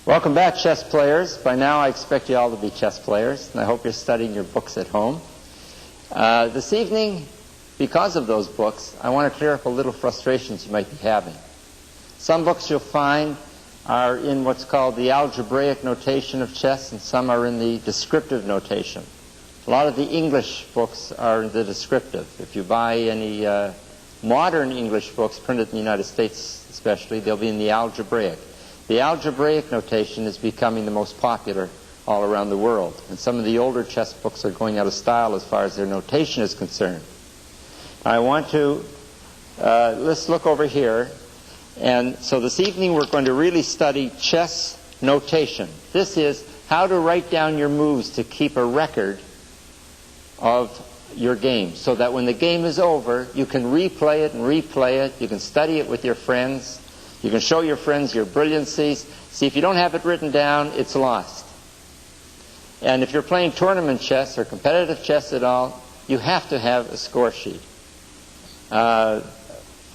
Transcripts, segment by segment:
Welcome back, chess players. By now I expect you all to be chess players, and I hope you're studying your books at home. This evening, because of those books, I want to clear up a little frustrations you might be having. Some books you'll find are in what's called the algebraic notation of chess, and some are in the descriptive notation. A lot of the English books are in the descriptive. If you buy any modern English books printed in the United States especially, they'll be in the algebraic. The algebraic notation is becoming the most popular all around the world, and some of the older chess books are going out of style as far as their notation is concerned. I want to, let's look over here, and so this evening we're going to really study chess notation. This is how to write down your moves to keep a record of your game, so that when the game is over, you can replay it and replay it, you can study it with your friends. You can show your friends your brilliancies. See, if you don't have it written down, it's lost. And if you're playing tournament chess or competitive chess at all, you have to have a score sheet. The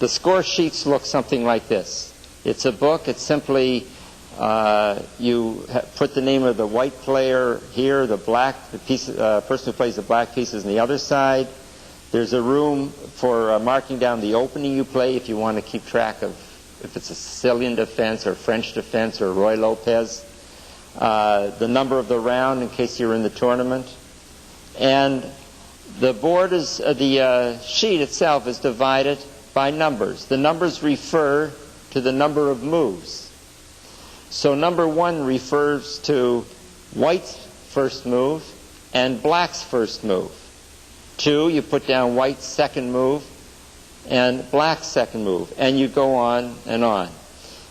score sheets look something like this. It's a book. It's simply you put the name of the white player here, the person who plays the black pieces on the other side. There's a room for marking down the opening you play if you want to keep track of if it's a Sicilian defense or French defense or Roy Lopez, the number of the round in case you're in the tournament. And the board is, the sheet itself is divided by numbers. The numbers refer to the number of moves. So number 1 refers to white's first move and black's first move. 2, you put down white's second move and black's second move, and you go on and on.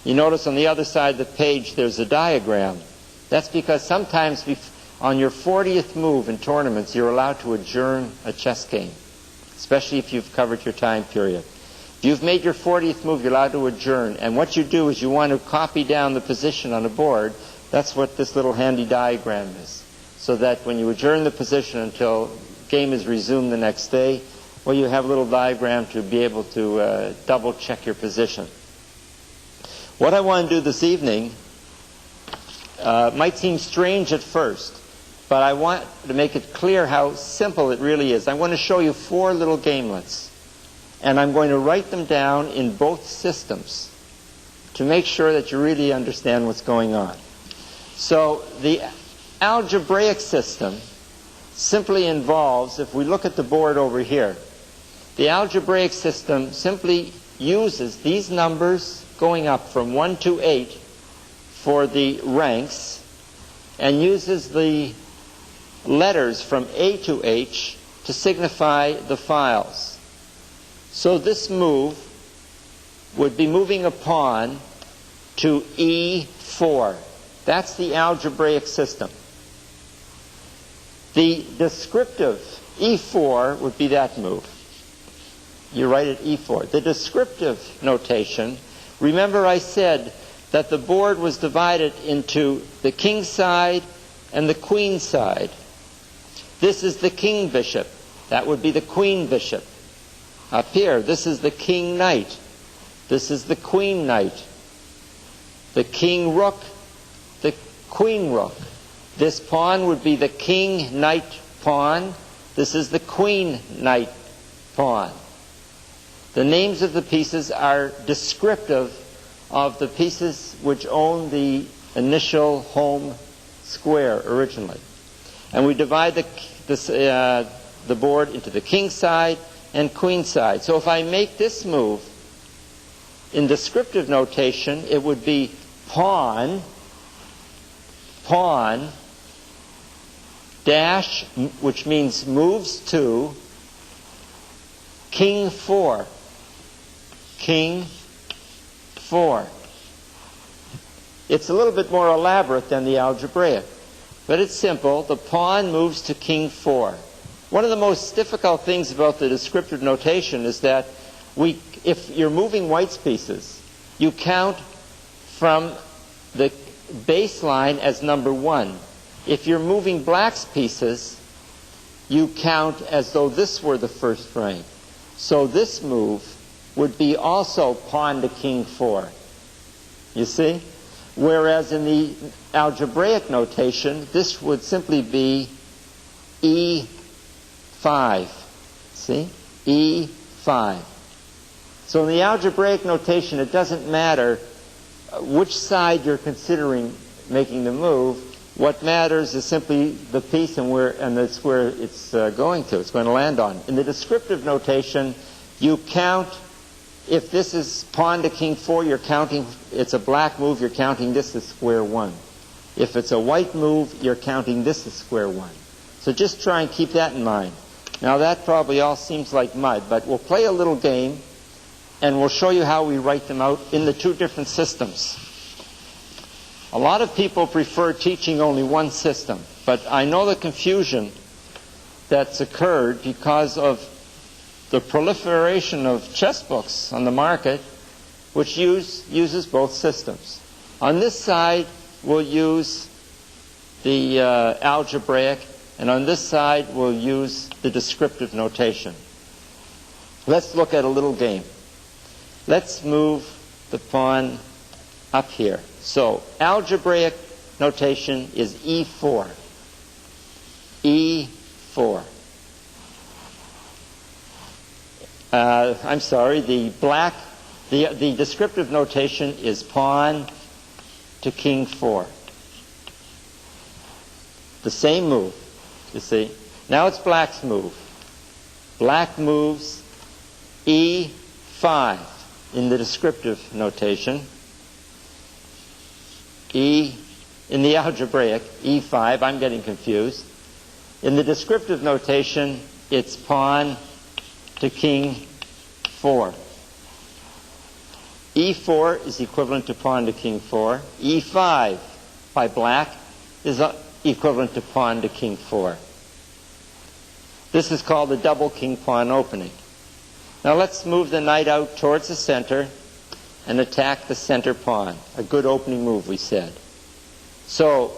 You notice on the other side of the page there's a diagram. That's because sometimes on your 40th move in tournaments you're allowed to adjourn a chess game, especially if you've covered your time period. If you've made your 40th move, you're allowed to adjourn, and what you do is you want to copy down the position on a board. That's what this little handy diagram is, so that when you adjourn the position until game is resumed the next day, well, you have a little diagram to be able to double-check your position. What I want to do this evening might seem strange at first, but I want to make it clear how simple it really is. I want to show you 4 little gamelets, and I'm going to write them down in both systems to make sure that you really understand what's going on. So the algebraic system simply involves, if we look at the board over here, the algebraic system simply uses these numbers going up from 1 to 8 for the ranks, and uses the letters from A to H to signify the files. So this move would be moving a pawn to E4. That's the algebraic system. The descriptive E4 would be that move. You write it E4. The descriptive notation, remember I said that the board was divided into the king side and the queen side. This is the king bishop. That would be the queen bishop. Up here, this is the king knight. This is the queen knight. The king rook, the queen rook. This pawn would be the king knight pawn. This is the queen knight pawn. The names of the pieces are descriptive of the pieces which own the initial home square originally. And we divide the board into the king side and queen side. So if I make this move in descriptive notation, it would be pawn, pawn, dash, which means moves to, king 4. King 4. It's a little bit more elaborate than the algebraic, but it's simple. The pawn moves to king 4. One of the most difficult things about the descriptive notation is that if you're moving white's pieces, you count from the baseline as number 1. If you're moving black's pieces, you count as though this were the first rank. So this move would be also pawn to king 4. You see? Whereas in the algebraic notation, this would simply be E5. See? E5. So in the algebraic notation, it doesn't matter which side you're considering making the move. What matters is simply the piece and that's where it's going to. It's going to land on. In the descriptive notation, you count. If this is pawn to king 4, you're counting. It's a black move. You're counting this as square 1. If it's a white move, you're counting this as square 1. So just try and keep that in mind. Now that probably all seems like mud, but we'll play a little game, and we'll show you how we write them out in the two different systems. A lot of people prefer teaching only one system, but I know the confusion that's occurred because of the proliferation of chess books on the market, which uses both systems. On this side, we'll use the algebraic, and on this side, we'll use the descriptive notation. Let's look at a little game. Let's move the pawn up here. So, algebraic notation is E4. E4. I'm sorry, the descriptive notation is pawn to king 4. The same move, you see. Now it's black's move. Black moves E5 in the descriptive notation. In the algebraic, E5, I'm getting confused. In the descriptive notation, it's pawn to king 4. E4 is equivalent to pawn to king 4. E5 by black is equivalent to pawn to king 4. This is called the double king pawn opening. Now let's move the knight out towards the center and attack the center pawn. A good opening move, we said. So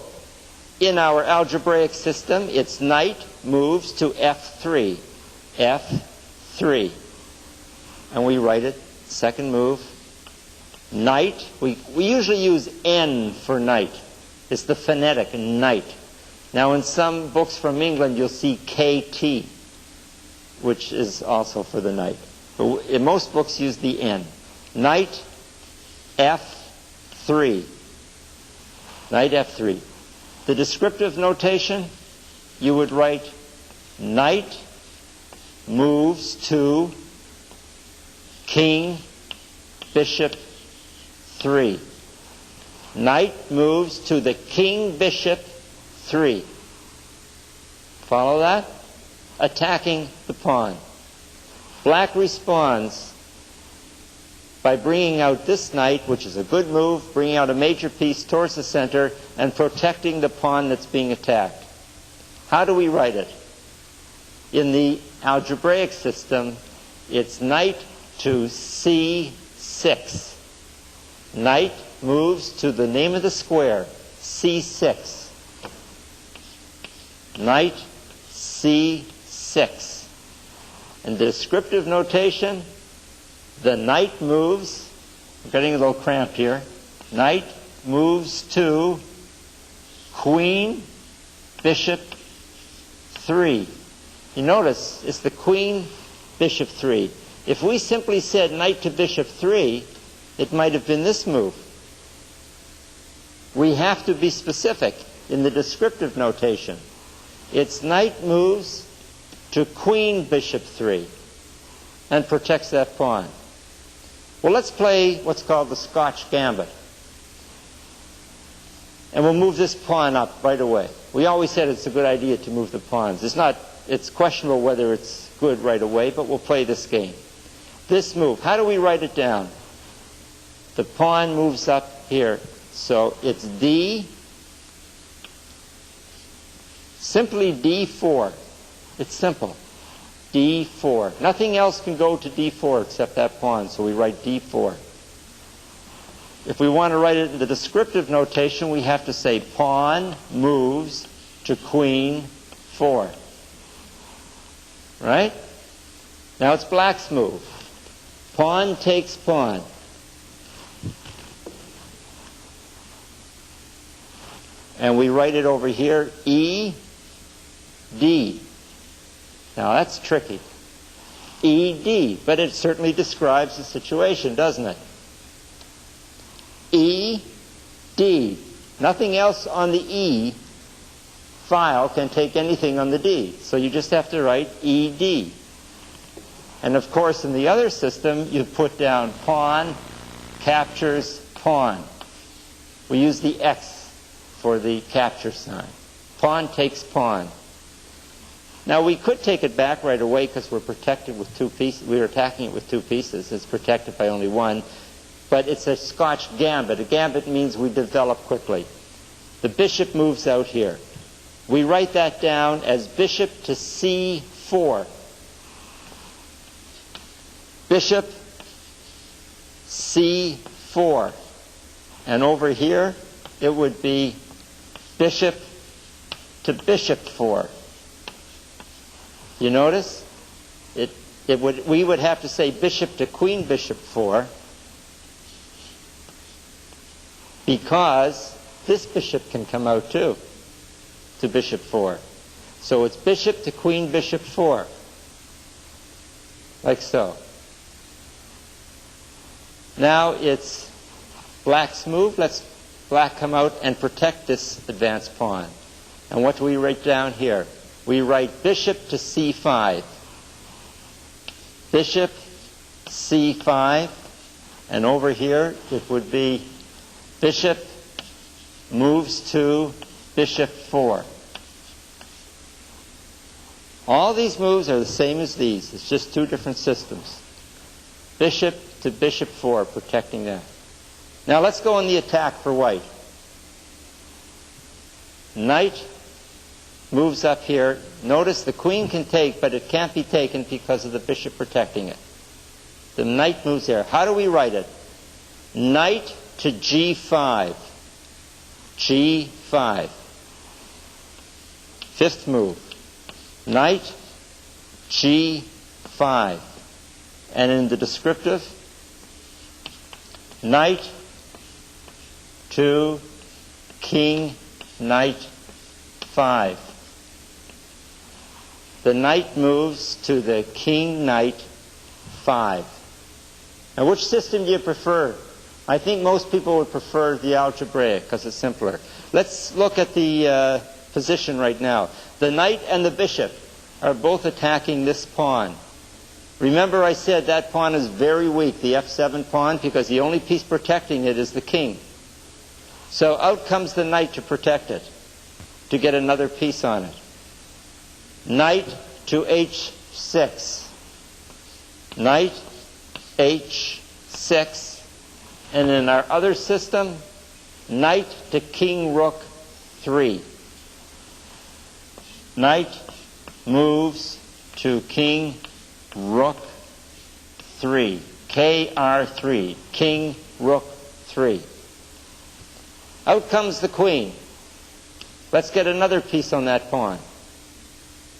in our algebraic system, it's knight moves to F3. F3. And we write it, second move. Knight, we usually use N for knight. It's the phonetic, knight. Now in some books from England, you'll see KT, which is also for the knight. But in most books, use the N. Knight F3. Knight F3. The descriptive notation, you would write knight moves to king, bishop, 3. Knight moves to the king, bishop, 3. Follow that? Attacking the pawn. Black responds by bringing out this knight, which is a good move, bringing out a major piece towards the center and protecting the pawn that's being attacked. How do we write it? In the algebraic system, it's knight to C6. Knight moves to the name of the square, C6. Knight C6. In the descriptive notation, the knight moves, I'm getting a little cramped here, knight moves to queen, bishop, 3. You notice it's the queen, bishop, 3. If we simply said knight to bishop 3, it might have been this move. We have to be specific in the descriptive notation. It's knight moves to queen, bishop, 3 and protects that pawn. Well, let's play what's called the Scotch Gambit. And we'll move this pawn up right away. We always said it's a good idea to move the pawns. It's questionable whether it's good right away, but we'll play this game. This move, how do we write it down? The pawn moves up here. So it's D, simply D4. It's simple. D4. Nothing else can go to D4 except that pawn, so we write D4. If we want to write it in the descriptive notation, we have to say pawn moves to queen 4. Right? Now it's black's move. Pawn takes pawn. And we write it over here, E, D. Now that's tricky. E, D. But it certainly describes the situation, doesn't it? E, D. Nothing else on the E file can take anything on the D. So you just have to write ED. And of course, in the other system, you put down pawn, captures, pawn. We use the X for the capture sign. Pawn takes pawn. Now we could take it back right away because we're protected with two pieces. We're attacking it with two pieces. It's protected by only one. But it's a Scotch gambit. A gambit means we develop quickly. The bishop moves out here. We write that down as bishop to C4. Bishop C4. And over here, it would be bishop to bishop 4. You notice? We would have to say bishop to queen bishop 4 because this bishop can come out too to bishop 4. So it's bishop to queen bishop 4. Like so. Now it's black's move. Let's black come out and protect this advanced pawn. And what do we write down here? We write bishop to C5. Bishop C5. And over here it would be bishop moves to bishop 4. All these moves are the same as these. It's just two different systems. Bishop to bishop 4, protecting that. Now let's go on the attack for white. Knight moves up here. Notice the queen can take, but it can't be taken because of the bishop protecting it. The knight moves there. How do we write it? Knight to G5. G5. Fifth move. Knight G5. And in the descriptive, knight to king knight 5. The knight moves to the king knight 5. Now which system do you prefer? I think most people would prefer the algebraic because it's simpler. Let's look at the position right now. The knight and the bishop are both attacking this pawn. Remember I said that pawn is very weak, the F7 pawn, because the only piece protecting it is the king. So out comes the knight to protect it, to get another piece on it. Knight to H6. Knight H6. And in our other system, knight to king rook 3. Knight moves to king rook 3. KR3. King rook 3. Out comes the queen. Let's get another piece on that pawn.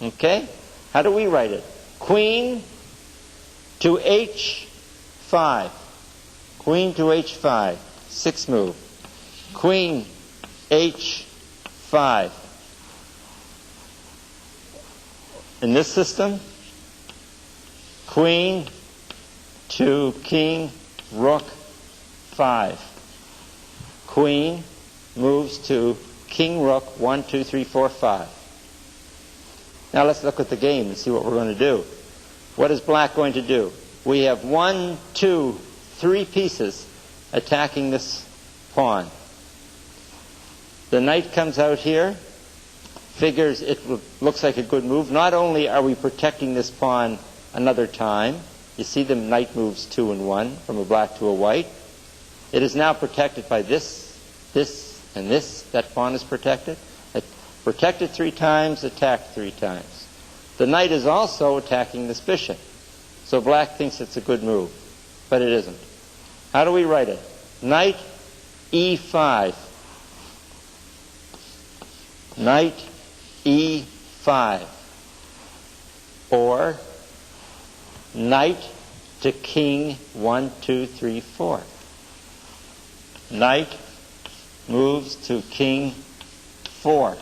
Okay? How do we write it? Queen to H5. Queen to H5. Sixth move. Queen H5. In this system, queen to king rook 5. Queen moves to king rook 1, 2, 3, 4, 5. Now let's look at the game and see what we're going to do. What is black going to do? We have 1, 2, 3 pieces attacking this pawn. The knight comes out here, figures it looks like a good move. Not only are we protecting this pawn another time, you see the knight moves 2 and 1 from a black to a white. It is now protected by this, and this. That pawn is protected. Protected 3 times, attacked 3 times. The knight is also attacking this bishop. So black thinks it's a good move, but it isn't. How do we write it? Knight E5. Knight E5. Or knight to king 1, 2, 3, 4. Knight moves to king 4.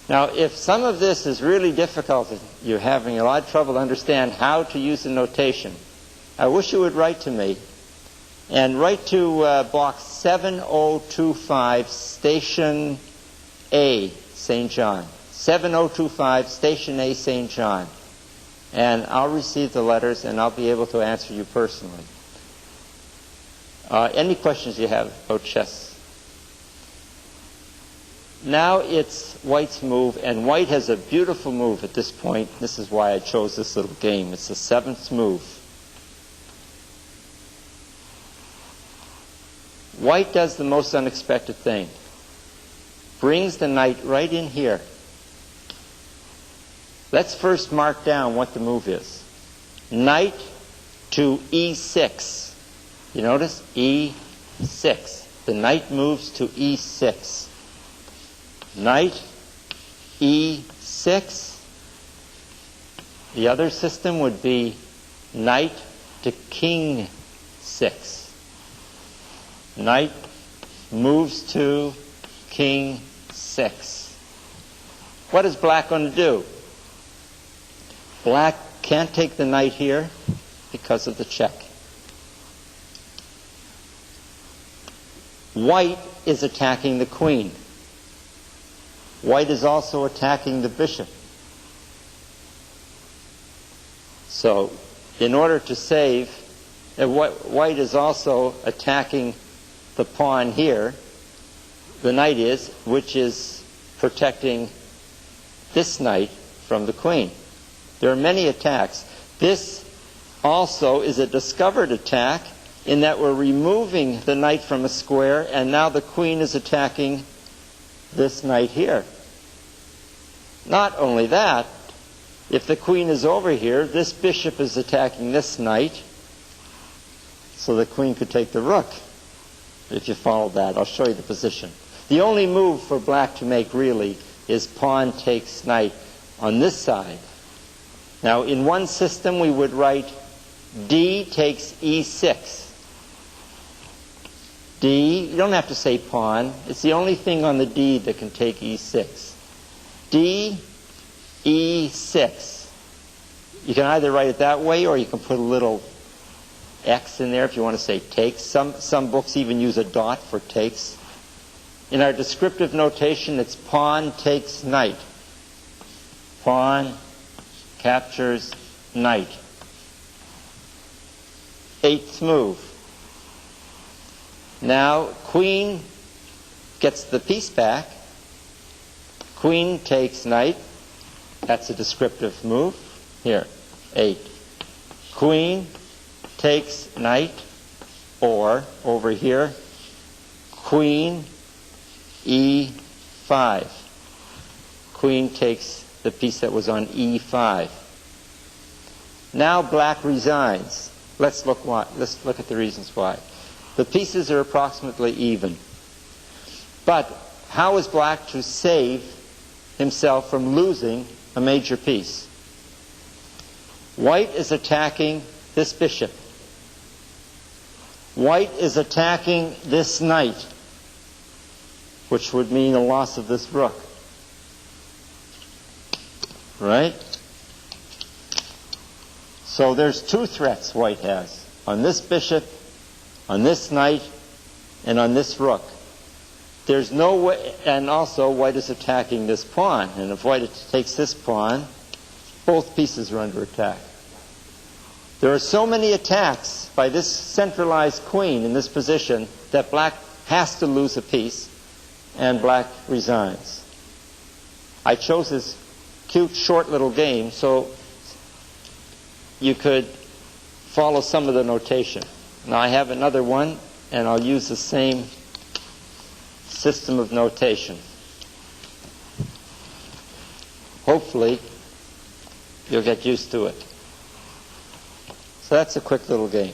Now, if some of this is really difficult, you're having a lot of trouble to understand how to use the notation, I wish you would write to me. And write to box 7025, Station A, St. John. 7025, Station A, St. John. And I'll receive the letters, and I'll be able to answer you personally. Any questions you have about chess? Now it's white's move, and white has a beautiful move at this point. This is why I chose this little game. It's the 7th move. White does the most unexpected thing. Brings the knight right in here. Let's first mark down what the move is. Knight to e6. You notice? e6. The knight moves to e6. Knight e6. The other system would be knight to king 6. Knight moves to king 6. What is black going to do? Black can't take the knight here because of the check. White is attacking the queen. White is also attacking the bishop. So, in order to save, white is also attacking the pawn here, the knight is, which is protecting this knight from the queen. There are many attacks. This also is a discovered attack in that we're removing the knight from a square, and now the queen is attacking this knight here. Not only that, if the queen is over here, this bishop is attacking this knight, so the queen could take the rook. If you follow that, I'll show you the position. The only move for black to make really is pawn takes knight on this side. Now, in one system, we would write d takes e6. D, you don't have to say pawn. It's the only thing on the d that can take e6. D, e6. You can either write it that way, or you can put a little X in there if you want to say takes. Some books even use a dot for takes. In our descriptive notation, it's pawn takes knight. Pawn captures knight. 8th move. Now, queen gets the piece back. Queen takes knight. That's a descriptive move. Here, 8. Queen takes knight, or over here, queen e5. Queen takes the piece that was on e5. Now black resigns. Let's look at the reasons why. The pieces are approximately even. But how is black to save himself from losing a major piece? White is attacking this bishop. White is attacking this knight, which would mean a loss of this rook. Right? So there's 2 threats white has. On this bishop, on this knight, and on this rook. There's no way, and also white is attacking this pawn. And if white takes this pawn, both pieces are under attack. There are so many attacks by this centralized queen in this position that black has to lose a piece, and black resigns. I chose this cute, short little game so you could follow some of the notation. Now I have another one, and I'll use the same system of notation. Hopefully, you'll get used to it. So that's a quick little game.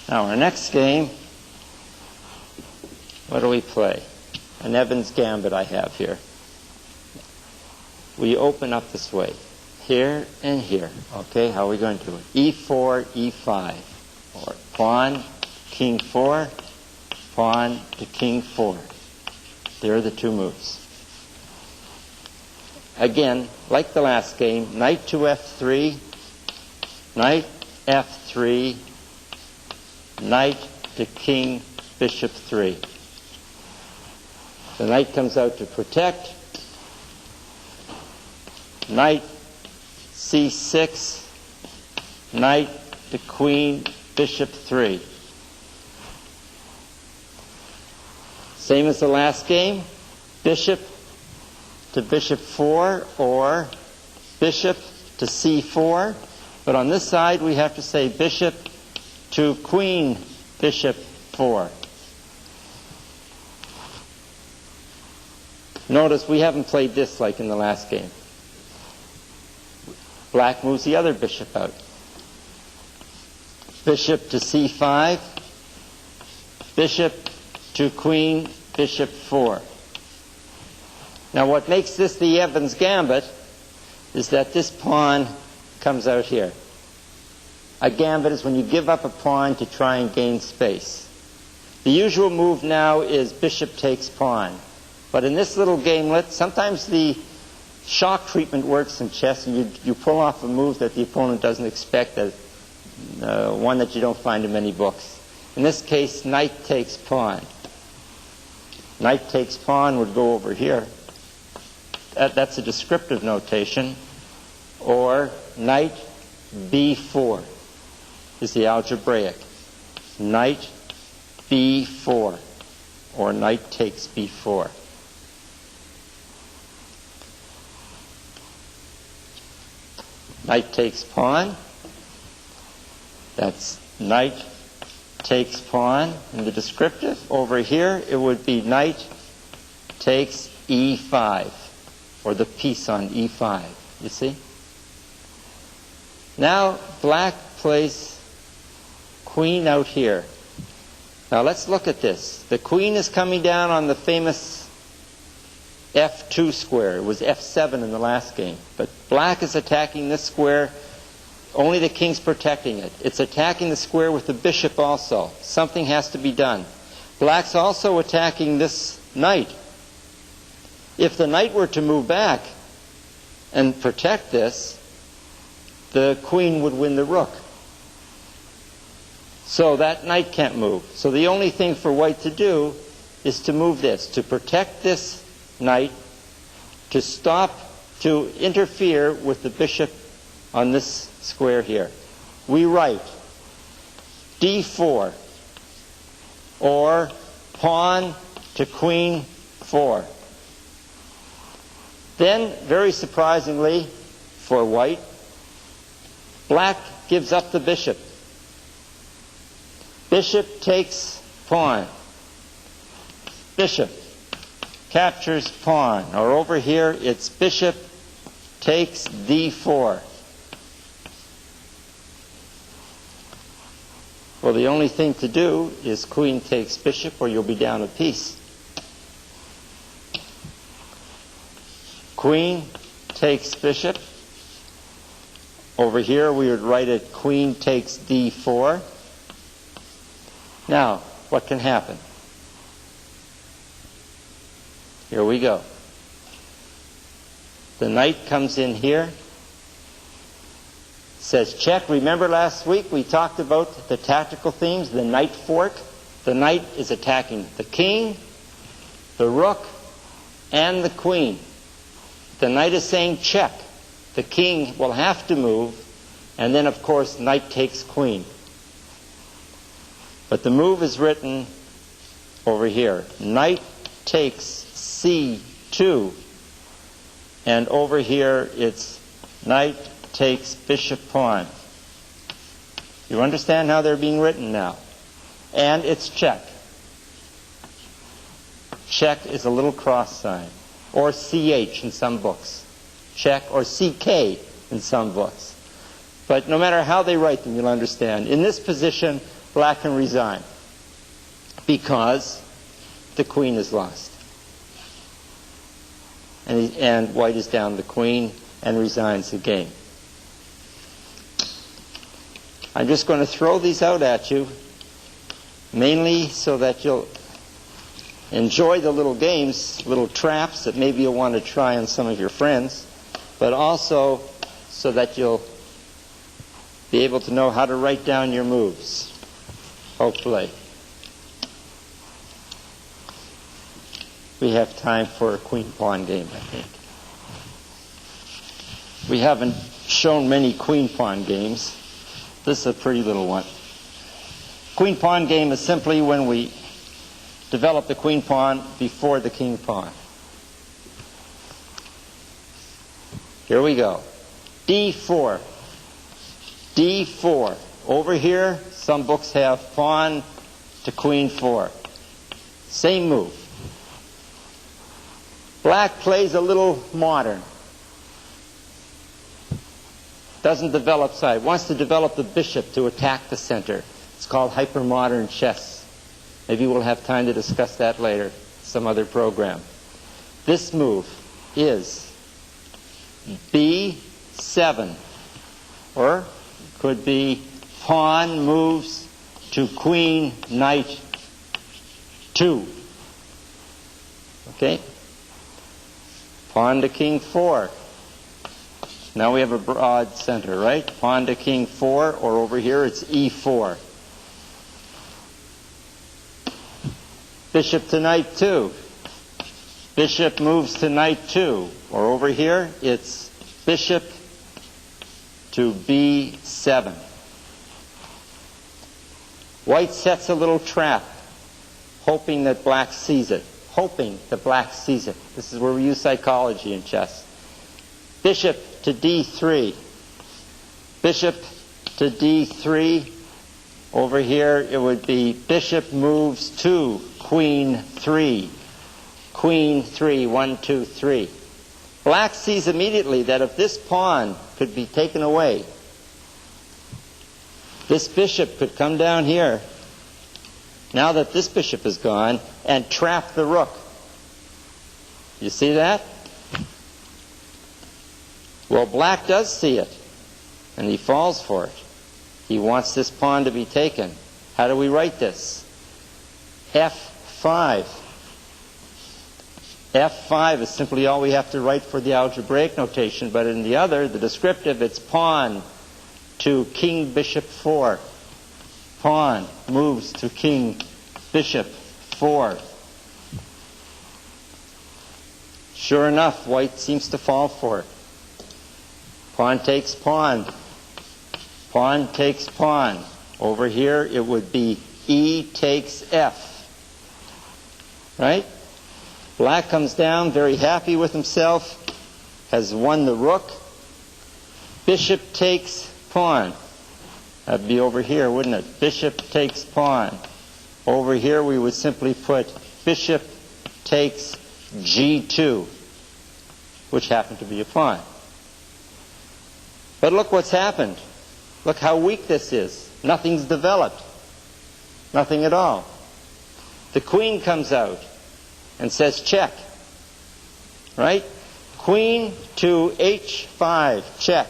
Now our next game, what do we play? An Evans Gambit I have here. We open up this way. here and here. Okay, how are we going to do it? E4, E5. Or pawn, king 4, pawn to king 4. There are the two moves. Again, like the last game, knight to F3, knight F3, knight to king, bishop 3. The knight comes out to protect. Knight C6, knight to queen, bishop 3. Same as the last game, bishop to bishop 4 or bishop to C4. But on this side we have to say bishop to queen, bishop 4. Notice we haven't played this like in the last game. Black moves the other bishop out. Bishop to C5, bishop to queen, bishop 4. Now what makes this the Evans Gambit is that this pawn comes out here. A gambit is when you give up a pawn to try and gain space. The usual move now is bishop takes pawn. But in this little gamelet, sometimes the shock treatment works in chess, and you pull off a move that the opponent doesn't expect, one that you don't find in many books. In this case, knight takes pawn. Knight takes pawn would go over here. That's a descriptive notation. Or knight B4 is the algebraic. Knight B4, or knight takes B4. Knight takes pawn. That's knight takes pawn in the descriptive. Over here it would be knight takes E5, or the piece on E5. You see? Now black plays queen out here. Now let's look at this. The queen is coming down on the famous F2 square. It was F7 in the last game. But black is attacking this square. Only the king's protecting it. It's attacking the square with the bishop also. Something has to be done. Black's also attacking this knight. If the knight were to move back and protect this, the queen would win the rook. So that knight can't move. So the only thing for white to do is to move this, to protect this knight, to stop, to interfere with the bishop on this square here. We write D4, or pawn to queen 4. Then, very surprisingly for white, black gives up the bishop. Bishop takes pawn. Bishop captures pawn. Or over here, it's bishop takes D4. Well, the only thing to do is queen takes bishop, or you'll be down a piece. Queen takes bishop. Over here, we would write it queen takes D4. Now, what can happen? Here we go. The knight comes in here, says check. Remember last week we talked about the tactical themes, the knight fork. The knight is attacking the king, the rook, and the queen. The knight is saying check. The king will have to move, and then of course knight takes queen. But the move is written over here. Knight takes C2, and over here it's knight takes bishop pawn. You understand how they're being written now? And it's check. Check is a little cross sign, or CH in some books. Check, or CK in some books. But no matter how they write them, you'll understand. In this position, black can resign because the queen is lost. And white is down the queen. and resigns the game. I'm just going to throw these out at you, mainly so that you'll enjoy the little games, little traps that maybe you'll want to try on some of your friends, but also so that you'll be able to know how to write down your moves, hopefully. We have time for a queen-pawn game, I think. We haven't shown many queen-pawn games. This is a pretty little one. Queen-pawn game is simply when we develop the queen-pawn before the king-pawn. Here we go. D4. D4. Over here, some books have pawn to queen 4. Same move. Black plays a little modern. Doesn't develop side. Wants to develop the bishop to attack the center. It's called hypermodern chess. Maybe we'll have time to discuss that later, some other program. This move is B7, or could be pawn moves to queen, knight 2. Okay? Pawn to king 4. Now we have a broad center, right? Pawn to king 4, or over here it's E4. Bishop to knight 2. Bishop moves to knight 2. Or over here it's bishop to B7. White sets a little trap, hoping that black sees it. Hoping that black sees it. This is where we use psychology in chess. Bishop to D3. Bishop to D3. Over here it would be bishop moves to queen 3. Queen 3, 1, 2, 3. Black sees immediately that if this pawn could be taken away, this bishop could come down here, now that this bishop is gone, and trap the rook. You see that? Well, black does see it, and he falls for it. He wants this pawn to be taken. How do we write this? F5. F5 is simply all we have to write for the algebraic notation, but in the other, the descriptive, it's pawn to king bishop 4. Pawn moves to king bishop 4. Sure enough, white seems to fall for it. Pawn takes pawn. Pawn takes pawn. Over here it would be E takes F. Right? Black comes down, very happy with himself, has won the rook. Bishop takes pawn. That'd be over here, wouldn't it? Bishop takes pawn. Over here we would simply put bishop takes G2, which happened to be a pawn. But look what's happened. Look how weak this is. Nothing's developed. Nothing at all. The queen comes out and says check. Right? Queen to H5, check.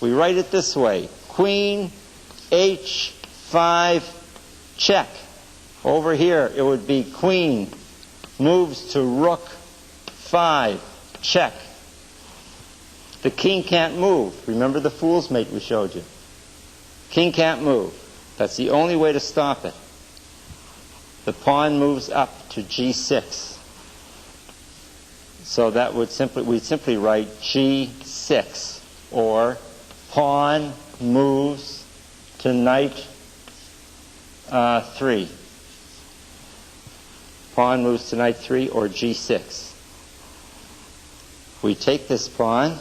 We write it this way. Queen, H5, check. Over here it would be queen moves to rook 5, check. The king can't move. Remember the fool's mate we showed you? King can't move. That's the only way to stop it. The pawn moves up to G6. So that would we'd simply write G6, or pawn moves to knight 3. Pawn moves to knight 3, or G6. We take this pawn.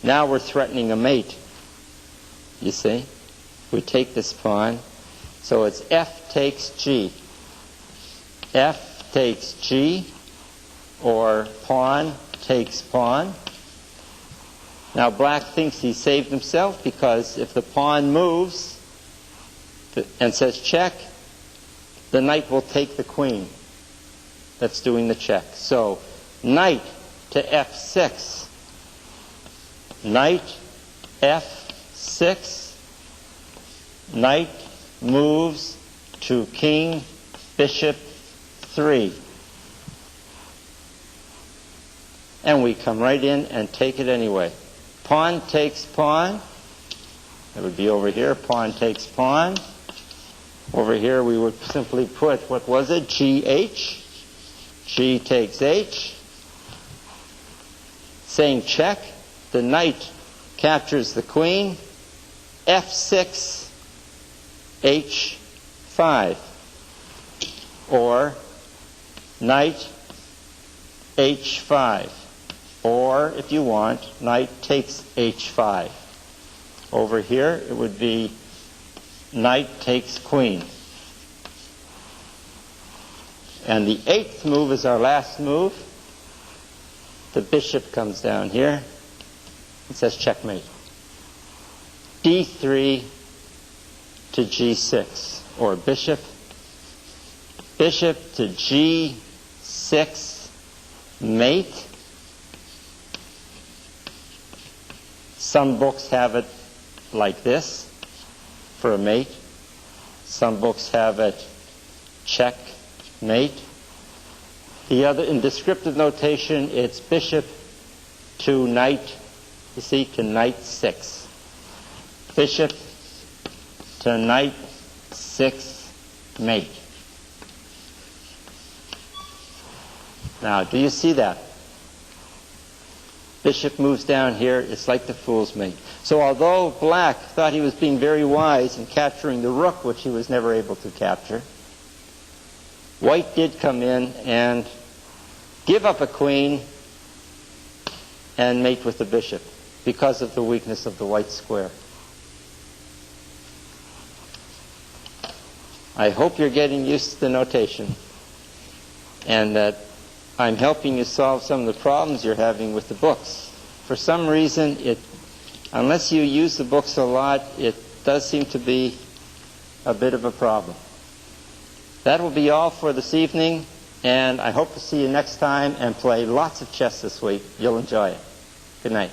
Now we're threatening a mate. You see? We take this pawn. So it's F takes G. F takes G, or pawn takes pawn. Now black thinks he saved himself, because if the pawn moves and says check, the knight will take the queen that's doing the check. So knight to F6. knight f6, knight moves to king, bishop 3. And we come right in and take it anyway. Pawn takes pawn. It would be over here. Pawn takes pawn. Over here we would simply put, what was it? GH. G takes H. Saying check. The knight captures the queen. F6, H5. Or knight H5. Or, if you want, knight takes H5. Over here, it would be knight takes queen. And the 8th move is our last move. The bishop comes down here. It says checkmate. D3 to G6, or bishop to G6, mate. Some books have it like this for a mate. Some books have it checkmate. The other, in descriptive notation, it's bishop to knight, you see, to knight 6. Bishop to knight 6, mate. Now, do you see that? Bishop moves down here. It's like the fool's mate. So although black thought he was being very wise in capturing the rook, which he was never able to capture, white did come in and give up a queen and mate with the bishop because of the weakness of the white square. I hope you're getting used to the notation and that I'm helping you solve some of the problems you're having with the books. For some reason, unless you use the books a lot, it does seem to be a bit of a problem. That will be all for this evening, and I hope to see you next time and play lots of chess this week. You'll enjoy it. Good night.